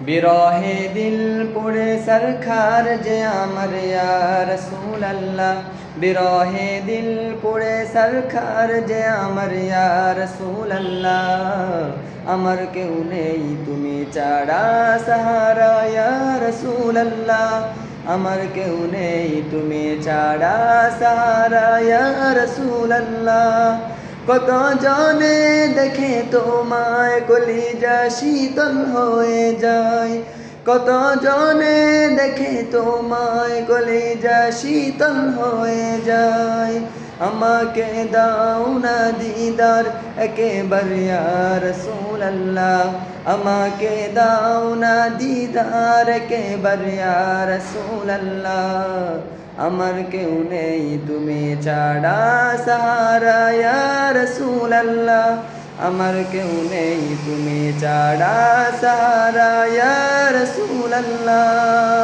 বিরহে দিল পুড়ে সরখার যে আমার ইয়া রাসূলুল্লাহ, বিরহে দিল পুড়ে সরখার যে আমার ইয়া রাসূলুল্লাহ। আমার কেউ নেই তুমি ছাড়া সাহারা ইয়া রাসূলুল্লাহ, আমার কেউ নেই তুমি ছাড়া সাহারা ইয়া রাসূলুল্লাহ। কত জনে দেখে তোমায় কলিজা শীতল হয়ে যায়, কত জনে দেখে তোমায় কলিজা শীতল হয়ে যায়। আমাকে দাও না দিদার একেবার ইয়া রাসূলুল্লাহ, আমাকে দাও না দিদার একেবার ইয়া রাসূলুল্লাহ। আমার কেউ নেই তুমি ছাড়া সাহারা ইয়া রাসূলুল্লাহ, আমার কেউ নেই তুমি ছাড়া সাহারা ইয়া রাসূলুল্লাহ।